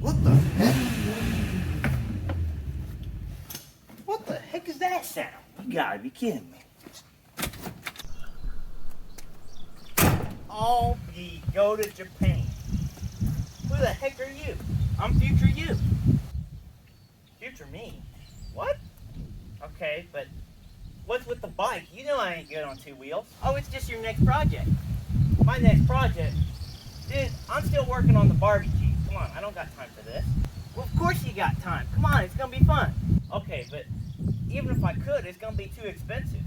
What the heck? What the heck is that sound? You gotta be kidding me. Oh, ye go to Japan. Who the heck are you? I'm future you. Future me? What? Okay, but what's with the bike? You know I ain't good on two wheels. Oh, it's just your next project. My next project? Dude, I'm still working on the Barbie Jeep. Come on, I don't got time for this. Well, of course you got time. Come on, it's gonna be fun. Okay, but even if I could, it's gonna be too expensive.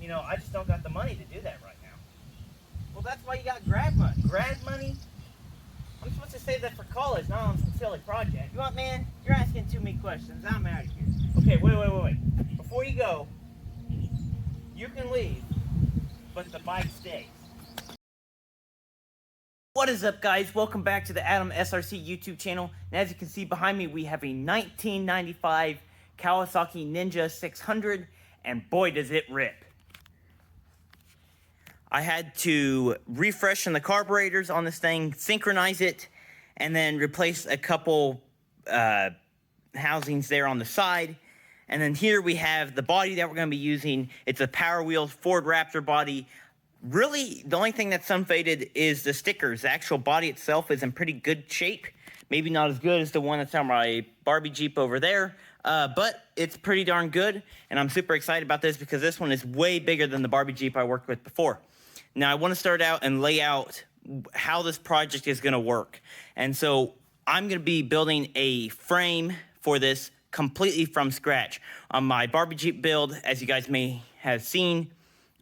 You know, I just don't got the money to do that right now. Well, that's why you got grad money. Grad money? I'm supposed to save that for college, not on some silly project. You know what, man? You're asking too many questions. I'm out of here. Okay, wait. Before you go, you can leave, but the bike stays. What is up, guys? Welcome back to the Adam SRC YouTube channel. And as you can see behind me, we have a 1995 Kawasaki Ninja 600, and boy does it rip. I had to refreshen the carburetors on this thing, synchronize it, and then replace a couple housings there on the side. And then here we have the body that we're going to be using. It's a Power Wheels Ford Raptor body. Really, the only thing that's unfaded is the stickers. The actual body itself is in pretty good shape. Maybe not as good as the one that's on my Barbie Jeep over there, but it's pretty darn good. And I'm super excited about this because this one is way bigger than the Barbie Jeep I worked with before. Now, I want to start out and lay out how this project is going to work. And so I'm going to be building a frame for this completely from scratch. On my Barbie Jeep build, as you guys may have seen,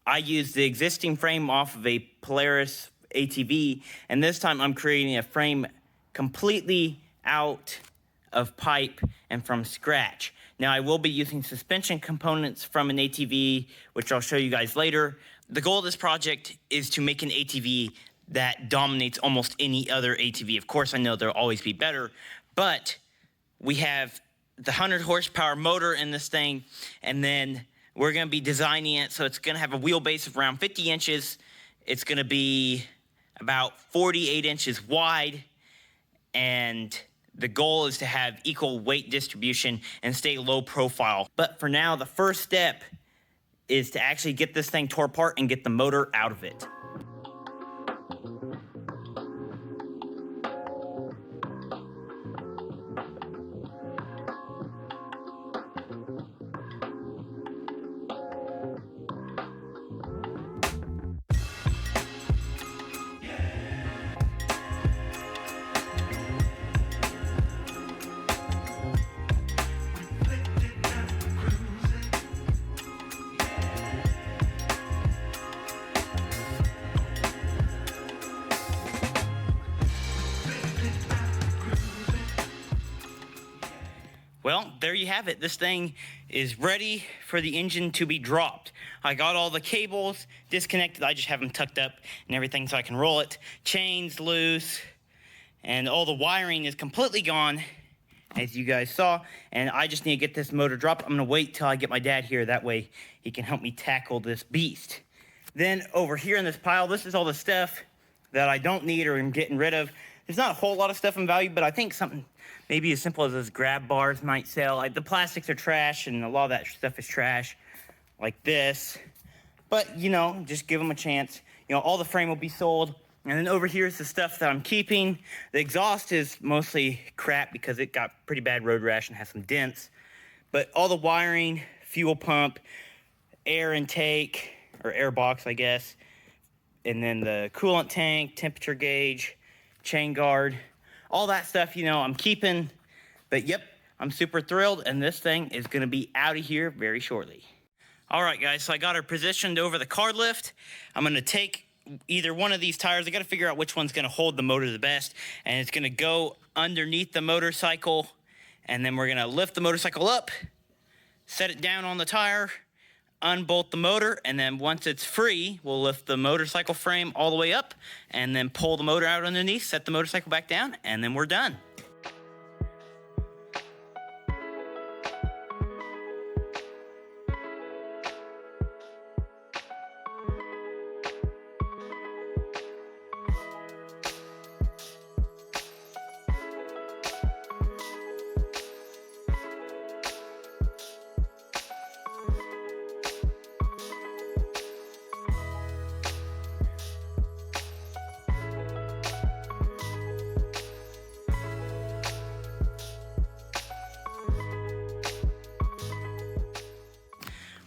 I used the existing frame off of a Polaris ATV, and this time I'm creating a frame completely out of pipe and from scratch. Now, I will be using suspension components from an ATV, which I'll show you guys later. The goal of this project is to make an ATV that dominates almost any other ATV. Of course, I know there'll always be better, but we have the 100 horsepower motor in this thing, and then we're going to be designing it so it's going to have a wheelbase of around 50 inches. It's going to be about 48 inches wide, and the goal is to have equal weight distribution and stay low profile. But for now, the first step is to actually get this thing tore apart and get the motor out of it. Well, there you have it. This thing is ready for the engine to be dropped. I got all the cables disconnected. I just have them tucked up and everything so I can roll it. Chains loose, and all the wiring is completely gone, as you guys saw. And I just need to get this motor dropped. I'm going to wait till I get my dad here. That way he can help me tackle this beast. Then over here in this pile, this is all the stuff that I don't need or am getting rid of. There's not a whole lot of stuff in value, but I think something maybe as simple as those grab bars might sell. Like, the plastics are trash, and a lot of that stuff is trash, like this. But, you know, just give them a chance. You know, all the frame will be sold. And then over here is the stuff that I'm keeping. The exhaust is mostly crap because it got pretty bad road rash and has some dents. But all the wiring, fuel pump, air intake, or air box, I guess, and then the coolant tank, temperature gauge, chain guard, all that stuff, you know, I'm keeping. But yep, I'm super thrilled, and this thing is going to be out of here very shortly. All right, guys, so I got her positioned over the car lift. I'm going to take either one of these tires. I got to figure out which one's going to hold the motor the best, and it's going to go underneath the motorcycle, and then we're going to lift the motorcycle up, set it down on the tire, unbolt the motor, and then once it's free, we'll lift the motorcycle frame all the way up and then pull the motor out underneath, set the motorcycle back down, and then we're done.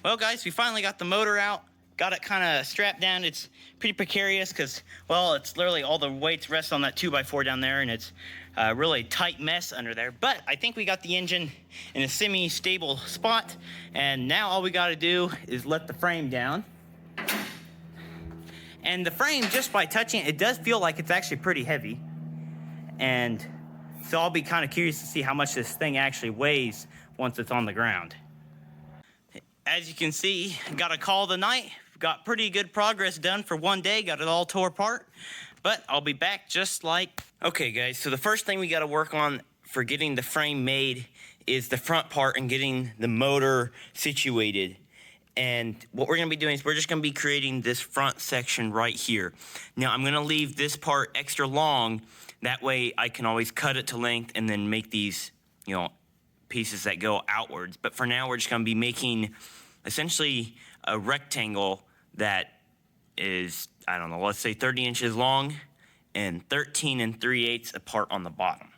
Well, guys, we finally got the motor out. Got it kind of strapped down. It's pretty precarious because, well, it's literally all the weights rest on that 2x4 down there, and it's a really tight mess under there. But I think we got the engine in a semi-stable spot, and now all we got to do is let the frame down. And the frame, just by touching it, it does feel like it's actually pretty heavy. And so I'll be kind of curious to see how much this thing actually weighs once it's on the ground. As you can see, got a call tonight. Got pretty good progress done for one day. Got it all tore apart. But I'll be back just like... Okay, guys, so the first thing we got to work on for getting the frame made is the front part and getting the motor situated. And what we're going to be doing is we're just going to be creating this front section right here. Now, I'm going to leave this part extra long. That way, I can always cut it to length and then make these, you know, pieces that go outwards. But for now, we're just going to be making essentially a rectangle that is, I don't know, let's say 30 inches long and 13 3/8 apart on the bottom.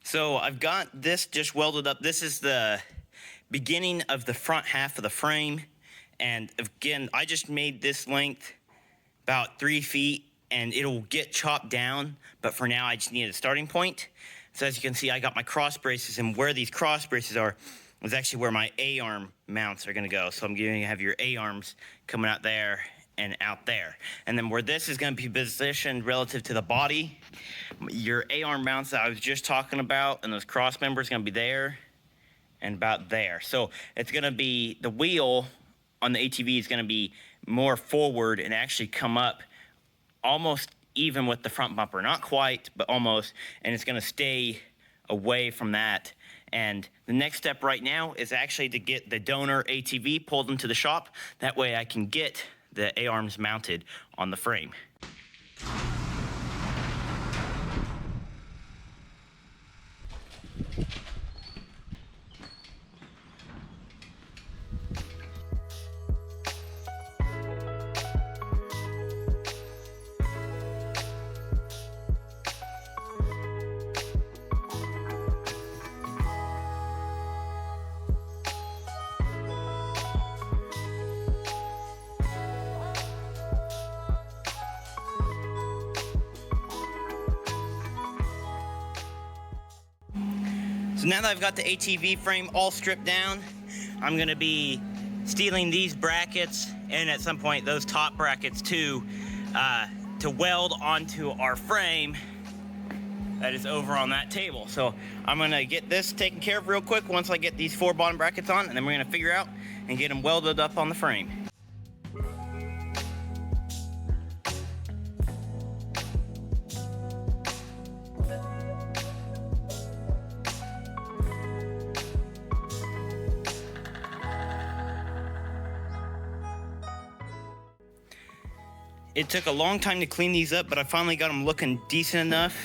So I've got this just welded up. This is the beginning of the front half of the frame. And again, I just made this length about 3 feet, and it'll get chopped down. But for now, I just need a starting point. So as you can see, I got my cross braces, and where these cross braces are is actually where my A-arm mounts are going to go. So I'm going to have your A-arms coming out there and out there. And then where this is going to be positioned relative to the body, your A-arm mounts that I was just talking about and those cross members going to be there and about there. So it's going to be, the wheel on the ATV is going to be more forward and actually come up almost even with the front bumper. Not quite, but almost. And it's going to stay away from that. And the next step right now is actually to get the donor ATV pulled into the shop. That way I can get the A-arms mounted on the frame. So now that I've got the ATV frame all stripped down, I'm gonna be stealing these brackets and at some point those top brackets too, to weld onto our frame that is over on that table. So I'm gonna get this taken care of real quick once I get these 4 bottom brackets on, and then we're gonna figure out and get them welded up on the frame. It took a long time to clean these up, but I finally got them looking decent enough.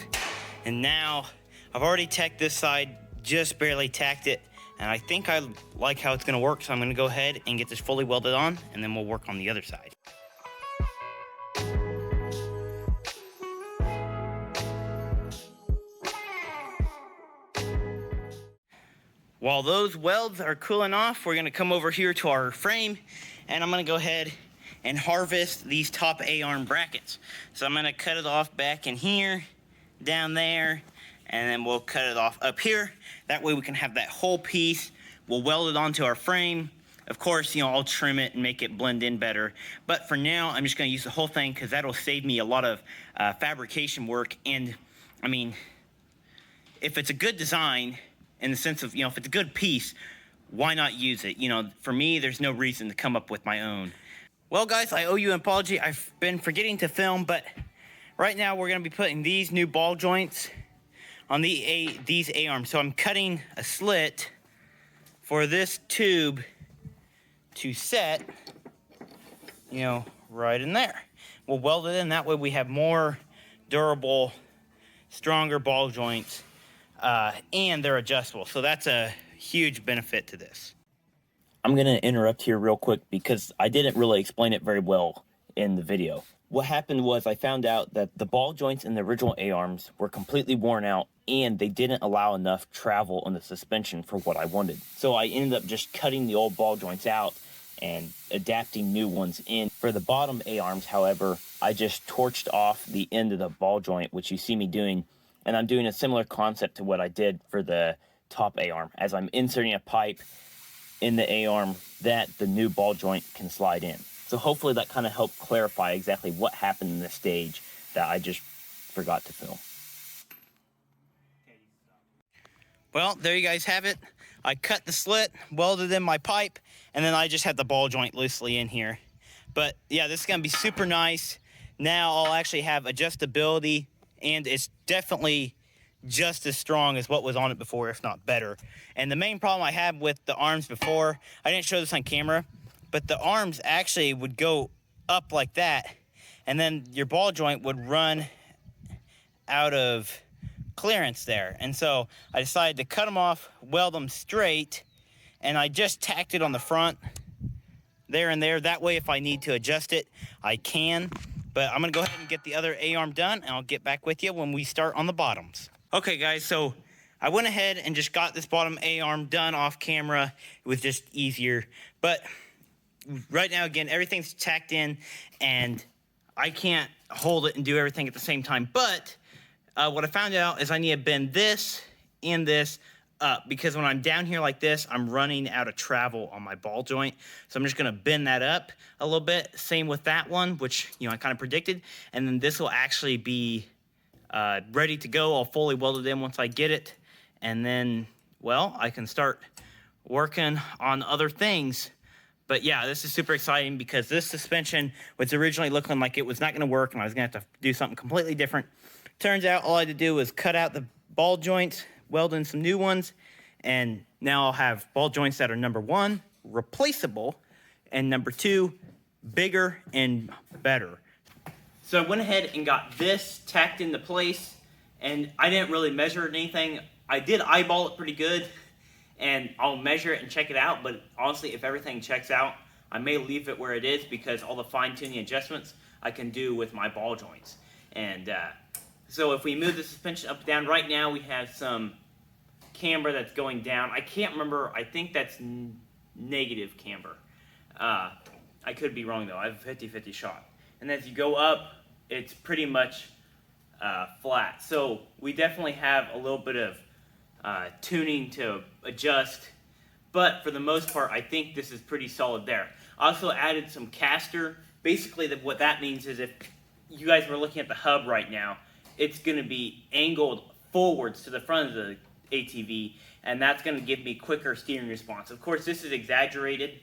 And now I've already tacked this side, just barely tacked it. And I think I like how it's gonna work, so I'm gonna go ahead and get this fully welded on, and then we'll work on the other side. While those welds are cooling off, we're gonna come over here to our frame, and I'm gonna go ahead and harvest these top A-arm brackets. So I'm gonna cut it off back in here, down there, and then we'll cut it off up here. That way we can have that whole piece. We'll weld it onto our frame. Of course, you know, I'll trim it and make it blend in better. But for now, I'm just gonna use the whole thing because that'll save me a lot of fabrication work. And I mean, if it's a good design, in the sense of, you know, if it's a good piece, why not use it? You know, for me, there's no reason to come up with my own. Well, guys, I owe you an apology. I've been forgetting to film, but right now we're going to be putting these new ball joints on these A-arms. So I'm cutting a slit for this tube to set, you know, right in there. We'll weld it in. That way we have more durable, stronger ball joints, and they're adjustable. So that's a huge benefit to this. I'm going to interrupt here real quick because I didn't really explain it very well in the video. What happened was I found out that the ball joints in the original A-arms were completely worn out and they didn't allow enough travel on the suspension for what I wanted. So I ended up just cutting the old ball joints out and adapting new ones in. For the bottom A-arms, however, I just torched off the end of the ball joint, which you see me doing, and I'm doing a similar concept to what I did for the top A-arm. As I'm inserting a pipe in the A-arm that the new ball joint can slide in. So hopefully that kind of helped clarify exactly what happened in the stage that I just forgot to film. Well, there you guys have it. I cut the slit, welded in my pipe, and then I just had the ball joint loosely in here. But yeah, this is gonna be super nice. Now I'll actually have adjustability, and it's definitely just as strong as what was on it before, if not better. And the main problem I had with the arms before, I didn't show this on camera, but the arms actually would go up like that, and then your ball joint would run out of clearance there. And so I decided to cut them off, weld them straight, and I just tacked it on the front there and there. That way, if I need to adjust it, I can. But I'm gonna go ahead and get the other A-arm done, and I'll get back with you when we start on the bottoms. Okay guys, so I went ahead and just got this bottom A-arm done off camera. It was just easier. But right now, again, everything's tacked in, and I can't hold it and do everything at the same time. But what I found out is I need to bend this and this up, because when I'm down here like this, I'm running out of travel on my ball joint. So I'm just gonna bend that up a little bit. Same with that one, which, you know, I kind of predicted. And then this will actually be ready to go. I'll fully weld it in once I get it. And then, well, I can start working on other things. But yeah, this is super exciting because this suspension was originally looking like it was not gonna work and I was gonna have to do something completely different. Turns out all I had to do was cut out the ball joints, weld in some new ones, and now I'll have ball joints that are, number one, replaceable, and number two, bigger and better. So I went ahead and got this tacked into place, and I didn't really measure anything. I did eyeball it pretty good, and I'll measure it and check it out, but honestly, if everything checks out, I may leave it where it is because all the fine-tuning adjustments I can do with my ball joints. And so if we move the suspension up and down, right now we have some camber that's going down. I can't remember, I think that's negative camber. I could be wrong though, I have a 50-50 shot. And as you go up, it's pretty much flat. So we definitely have a little bit of tuning to adjust, but for the most part, I think this is pretty solid there. I also added some caster. Basically, what that means is if you guys were looking at the hub right now, it's going to be angled forwards to the front of the ATV, and that's going to give me quicker steering response. Of course, this is exaggerated.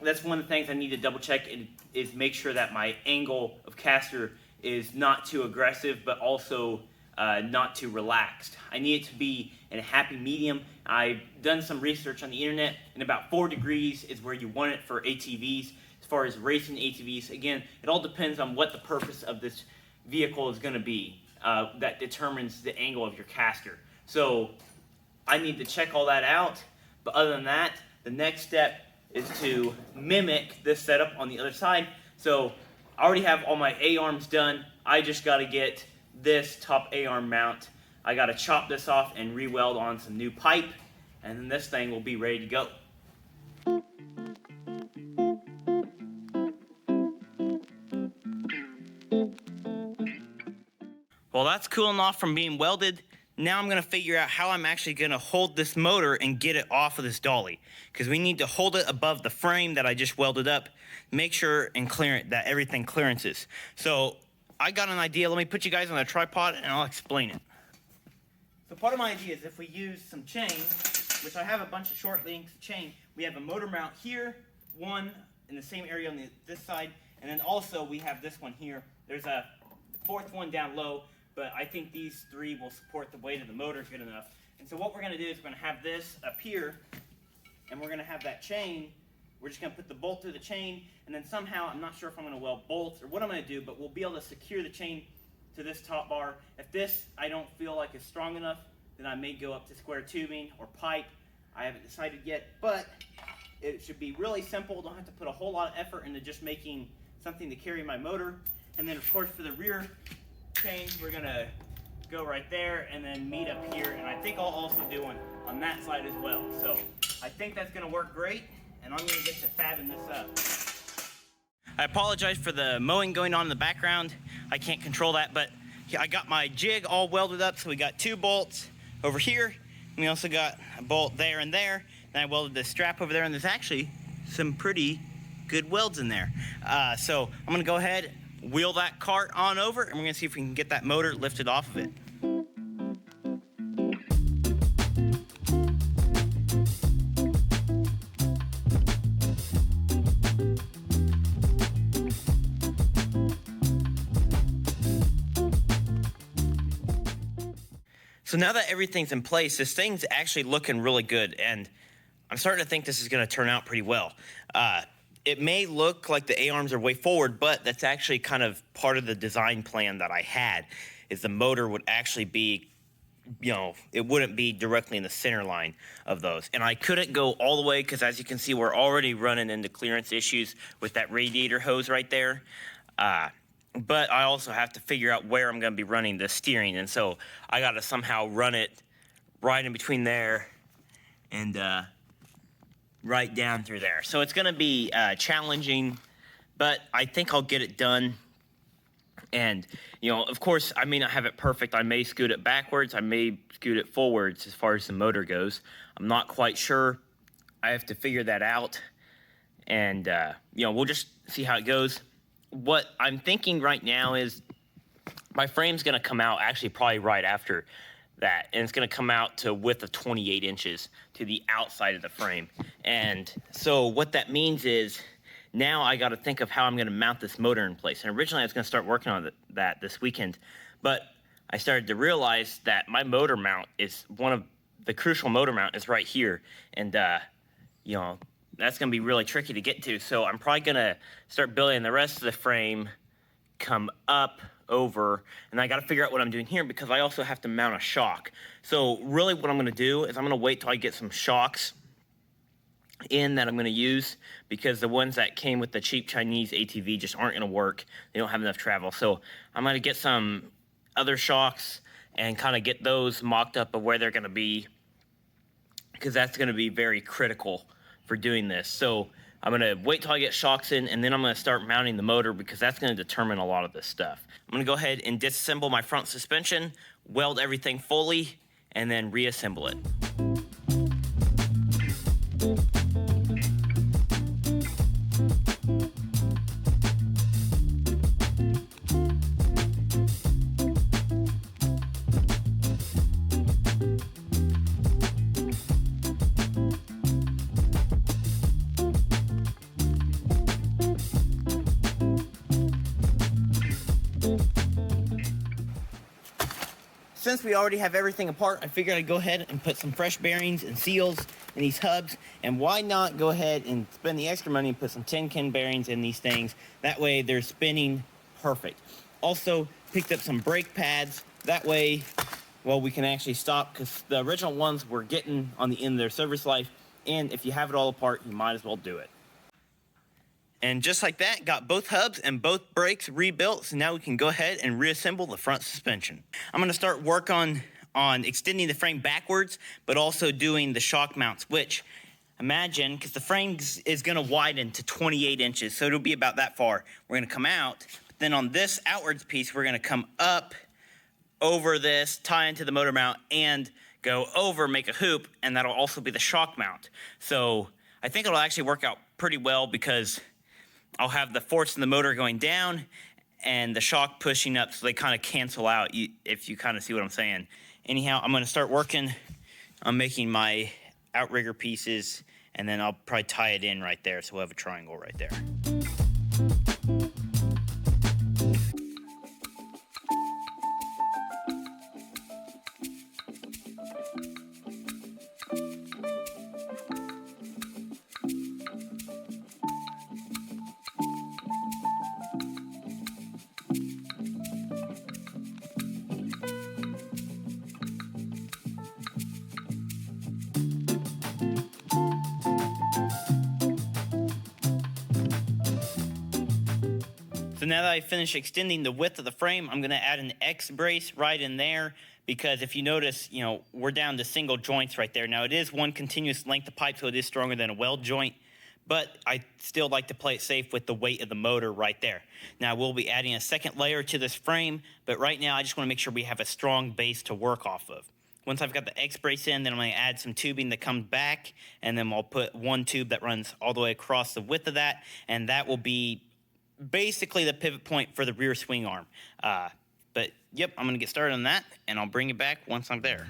That's one of the things I need to double check is make sure that my angle of caster is not too aggressive, but also not too relaxed. I need it to be in a happy medium. I've done some research on the internet, and about 4 degrees is where you want it for ATVs. As far as racing ATVs, again, it all depends on what the purpose of this vehicle is going to be. That determines the angle of your caster. So I need to check all that out, but other than that, the next step is to mimic this setup on the other side. So I already have all my A-arms done. I just got to get this top A-arm mount. I got to chop this off and re-weld on some new pipe, and then this thing will be ready to go. Well, that's cooling off from being welded. Now I'm gonna figure out how I'm actually gonna hold this motor and get it off of this dolly, because we need to hold it above the frame that I just welded up, make sure and clear it, that everything clearances. So I got an idea. Let me put you guys on a tripod and I'll explain it. So part of my idea is if we use some chain, which I have a bunch of short lengths of chain, we have a motor mount here, one in the same area on this side, and then also we have this one here. There's a fourth one down low, but I think these three will support the weight of the motor good enough. And so what we're gonna do is we're gonna have this up here, and we're gonna have that chain. We're just gonna put the bolt through the chain, and then somehow, I'm not sure if I'm gonna weld bolts or what I'm gonna do, but we'll be able to secure the chain to this top bar. If this I don't feel like is strong enough, then I may go up to square tubing or pipe. I haven't decided yet, but it should be really simple. Don't have to put a whole lot of effort into just making something to carry my motor. And then of course for the rear chain, we're gonna go right there and then meet up here. And I think I'll also do one on that side as well. So I think that's gonna work great, and I'm gonna get to fabbing this up. I apologize for the mowing going on in the background. I can't control that, but I got my jig all welded up. So we got 2 bolts over here, and we also got a bolt there and there. And I welded this strap over there, and there's actually some pretty good welds in there. So I'm gonna go ahead, wheel that cart on over, and we're gonna see if we can get that motor lifted off of it. So now that everything's in place, this thing's actually looking really good, and I'm starting to think this is gonna turn out pretty well. It may look like the A-arms are way forward, but that's actually kind of part of the design plan that I had, is the motor would actually be, it wouldn't be directly in the center line of those. And I couldn't go all the way because, as you can see, we're already running into clearance issues with that radiator hose right there. But I also have to figure out where I'm gonna be running the steering. And so I gotta somehow run it right in between there and right down through there. So it's gonna be challenging, but I think I'll get it done. And, of course, I may not have it perfect. I may scoot it backwards. I may scoot it forwards as far as the motor goes. I'm not quite sure. I have to figure that out. And, we'll just see how it goes. What I'm thinking right now is my frame's gonna come out actually probably right after that, and it's gonna come out to a width of 28 inches to the outside of the frame. And so what that means is now I gotta think of how I'm gonna mount this motor in place. And originally I was gonna start working on that this weekend, but I started to realize that my motor mount is the crucial motor mount is right here. And that's gonna be really tricky to get to. So I'm probably gonna start building the rest of the frame, come up, over, and I gotta figure out what I'm doing here because I also have to mount a shock. So really what I'm gonna do is I'm gonna wait till I get some shocks in that I'm gonna use, because the ones that came with the cheap Chinese ATV just aren't gonna work. They don't have enough travel. So I'm gonna get some other shocks and kind of get those mocked up of where they're gonna be, because that's gonna be very critical for doing this. So I'm gonna wait till I get shocks in, and then I'm gonna start mounting the motor, because that's gonna determine a lot of this stuff. I'm gonna go ahead and disassemble my front suspension, weld everything fully, and then reassemble it. Since we already have everything apart, I figured I'd go ahead and put some fresh bearings and seals in these hubs. And why not go ahead and spend the extra money and put some tin can bearings in these things? That way they're spinning perfect. Also picked up some brake pads. That way, well, we can actually stop, because the original ones were getting on the end of their service life. And if you have it all apart, you might as well do it. And just like that, got both hubs and both brakes rebuilt, so now we can go ahead and reassemble the front suspension. I'm gonna start work on extending the frame backwards, but also doing the shock mounts, which, imagine, because the frame is gonna widen to 28 inches, so it'll be about that far. We're gonna come out, but then on this outwards piece, we're gonna come up over this, tie into the motor mount, and go over, make a hoop, and that'll also be the shock mount. So I think it'll actually work out pretty well, because I'll have the force in the motor going down and the shock pushing up, so they kind of cancel out, if you kind of see what I'm saying. Anyhow, I'm going to start working on making my outrigger pieces, and then I'll probably tie it in right there, so we'll have a triangle right there. So now that I finished extending the width of the frame, I'm gonna add an X brace right in there, because if you notice, we're down to single joints right there. Now it is one continuous length of pipe, so it is stronger than a weld joint, but I still like to play it safe with the weight of the motor right there. Now we'll be adding a second layer to this frame, but right now I just wanna make sure we have a strong base to work off of. Once I've got the X brace in, then I'm gonna add some tubing that comes back, and then I'll put one tube that runs all the way across the width of that, and that will be basically the pivot point for the rear swing arm. But yep, I'm gonna get started on that, and I'll bring it back once I'm there.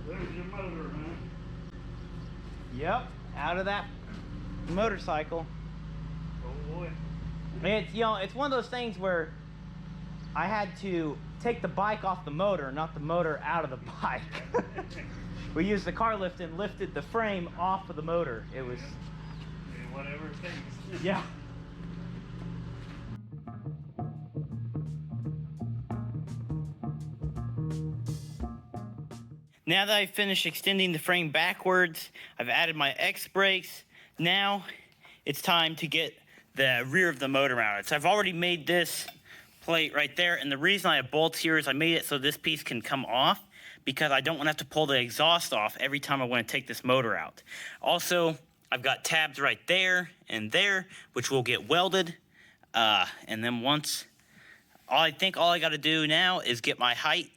There's your motor, huh? Yep, out of that motorcycle. Oh boy. It's one of those things where I had to take the bike off the motor, not the motor out of the bike. We used the car lift and lifted the frame off of the motor. It was... Yeah, whatever it takes. Yeah. Now that I've finished extending the frame backwards, I've added my X brakes. Now it's time to get the rear of the motor mounted. So I've already made this plate right there, and the reason I have bolts here is I made it so this piece can come off, because I don't want to have to pull the exhaust off every time I want to take this motor out. Also, I've got tabs right there and there, which will get welded. And then once, I think all I got to do now is get my height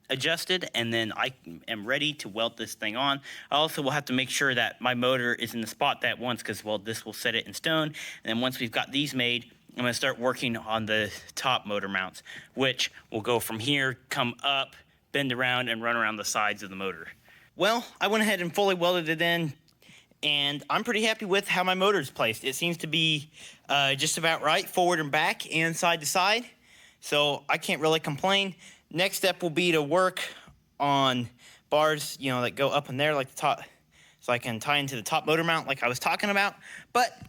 adjusted, and then I am ready to weld this thing on. I also will have to make sure that my motor is in the spot that once, because, well, this will set it in stone. And then once we've got these made, I'm going to start working on the top motor mounts, which will go from here, come up, bend around, and run around the sides of the motor. Well, I went ahead and fully welded it in, and I'm pretty happy with how my motor is placed. It seems to be just about right, forward and back and side to side, so I can't really complain. Next step will be to work on bars, that go up in there like the top, so I can tie into the top motor mount like I was talking about. But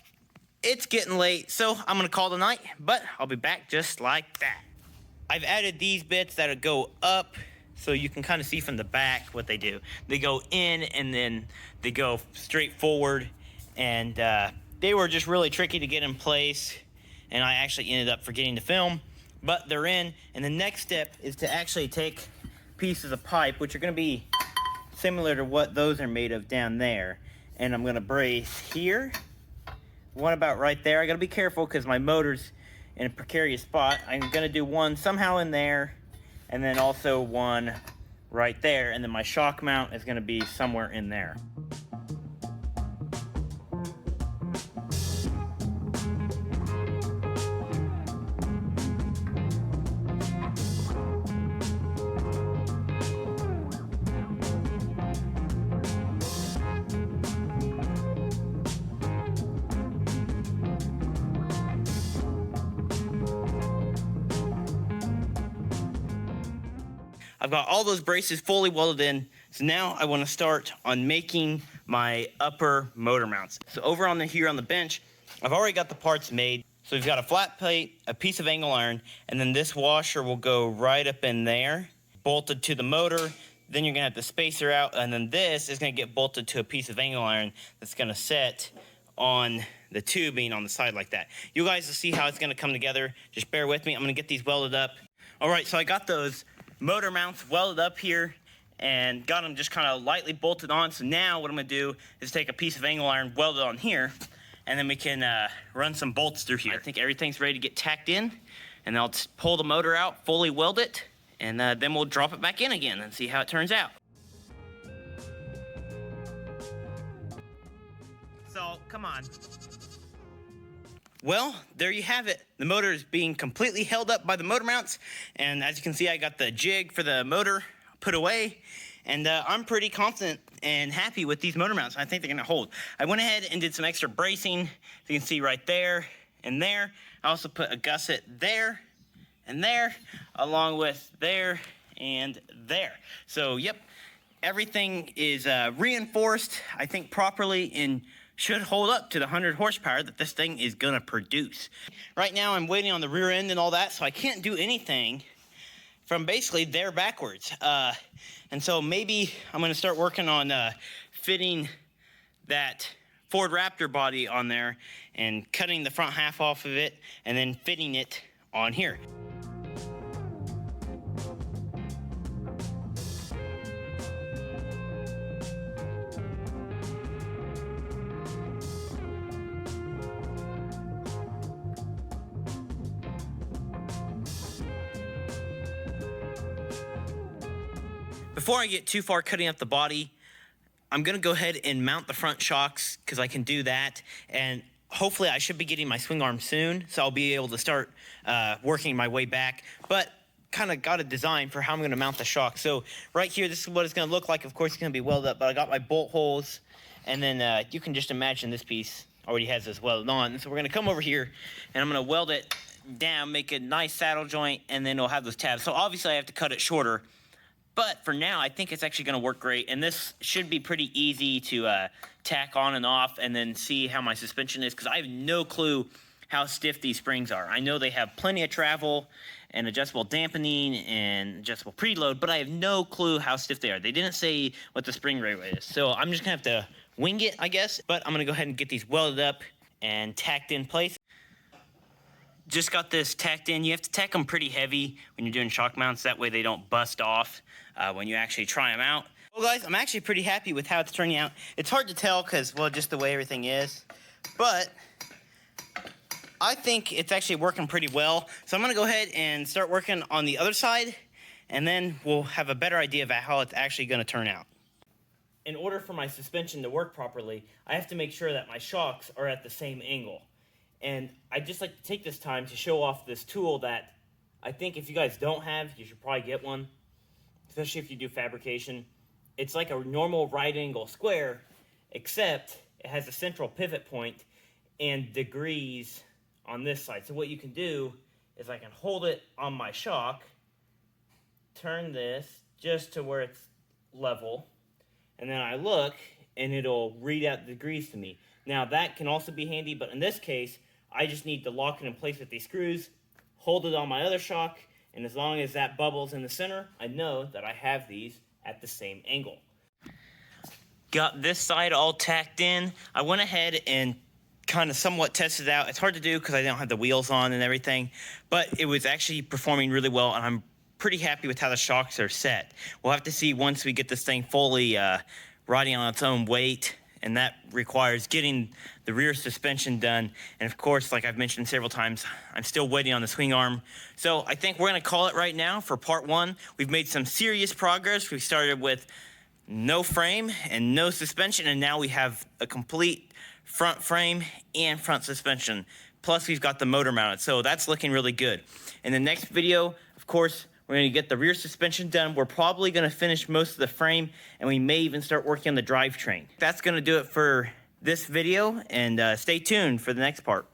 it's getting late, so I'm gonna call it a night, but I'll be back just like that. I've added these bits that go up, so you can kind of see from the back what they do. They go in, and then they go straight forward, and they were just really tricky to get in place, and I actually ended up forgetting to film. But they're in, and the next step is to actually take pieces of pipe, which are gonna be similar to what those are made of down there. And I'm gonna brace here, one about right there. I gotta be careful because my motor's in a precarious spot. I'm gonna do one somehow in there, and then also one right there, and then my shock mount is gonna be somewhere in there. I've got all those braces fully welded in, so now I want to start on making my upper motor mounts. So over here on the bench, I've already got the parts made. So we've got a flat plate, a piece of angle iron, and then this washer will go right up in there, bolted to the motor. Then you're gonna have the spacer out, and then this is gonna get bolted to a piece of angle iron that's gonna set on the tubing on the side like that. You guys will see how it's gonna come together. Just bear with me. I'm gonna get these welded up. All right, so I got those motor mounts welded up here and got them just kind of lightly bolted on. So now what I'm gonna do is take a piece of angle iron, weld it on here, and then we can run some bolts through here. I think everything's ready to get tacked in, and I'll pull the motor out, fully weld it, and then we'll drop it back in again and see how it turns out. So come Come on. Well, there you have it. The motor is being completely held up by the motor mounts. And as you can see, I got the jig for the motor put away. And I'm pretty confident and happy with these motor mounts. I think they're gonna hold. I went ahead and did some extra bracing. As you can see right there and there. I also put a gusset there and there, along with there and there. So, yep, everything is reinforced, I think, properly and should hold up to the 100 horsepower that this thing is gonna produce. Right now, I'm waiting on the rear end and all that, so I can't do anything from basically there backwards. And so maybe I'm gonna start working on fitting that Ford Raptor body on there and cutting the front half off of it and then fitting it on here. Before I get too far cutting up the body, I'm gonna go ahead and mount the front shocks because I can do that. And hopefully I should be getting my swing arm soon, so I'll be able to start working my way back. But kind of got a design for how I'm gonna mount the shock. So right here, this is what it's gonna look like. Of course, it's gonna be welded up, but I got my bolt holes. And then you can just imagine this piece already has this welded on. So we're gonna come over here and I'm gonna weld it down, make a nice saddle joint, and then it'll have those tabs. So obviously I have to cut it shorter. But for now, I think it's actually going to work great. And this should be pretty easy to tack on and off and then see how my suspension is, because I have no clue how stiff these springs are. I know they have plenty of travel and adjustable dampening and adjustable preload, but I have no clue how stiff they are. They didn't say what the spring rate is. So I'm just going to have to wing it, I guess. But I'm going to go ahead and get these welded up and tacked in place. Just got this tacked in. You have to tack them pretty heavy when you're doing shock mounts. That way they don't bust off when you actually try them out. Well, guys, I'm actually pretty happy with how it's turning out. It's hard to tell because, well, just the way everything is. But I think it's actually working pretty well. So I'm going to go ahead and start working on the other side, and then we'll have a better idea of how it's actually going to turn out. In order for my suspension to work properly, I have to make sure that my shocks are at the same angle. And I'd just like to take this time to show off this tool that I think if you guys don't have, you should probably get one, especially if you do fabrication. It's like a normal right angle square, except it has a central pivot point and degrees on this side. So what you can do is I can hold it on my shock, turn this just to where it's level, and then I look and it'll read out the degrees to me. Now that can also be handy, but in this case, I just need to lock it in place with these screws, hold it on my other shock, and as long as that bubbles in the center, I know that I have these at the same angle. Got this side all tacked in. I went ahead and kind of somewhat tested it out. It's hard to do because I don't have the wheels on and everything, but it was actually performing really well, and I'm pretty happy with how the shocks are set. We'll have to see once we get this thing fully riding on its own weight, and that requires getting the rear suspension done. And of course, like I've mentioned several times, I'm still waiting on the swing arm. So I think we're gonna call it right now for part one. We've made some serious progress. We started with no frame and no suspension, and now we have a complete front frame and front suspension. Plus we've got the motor mounted, so that's looking really good. In the next video, of course, we're going to get the rear suspension done. We're probably going to finish most of the frame, and we may even start working on the drivetrain. That's going to do it for this video, and stay tuned for the next part.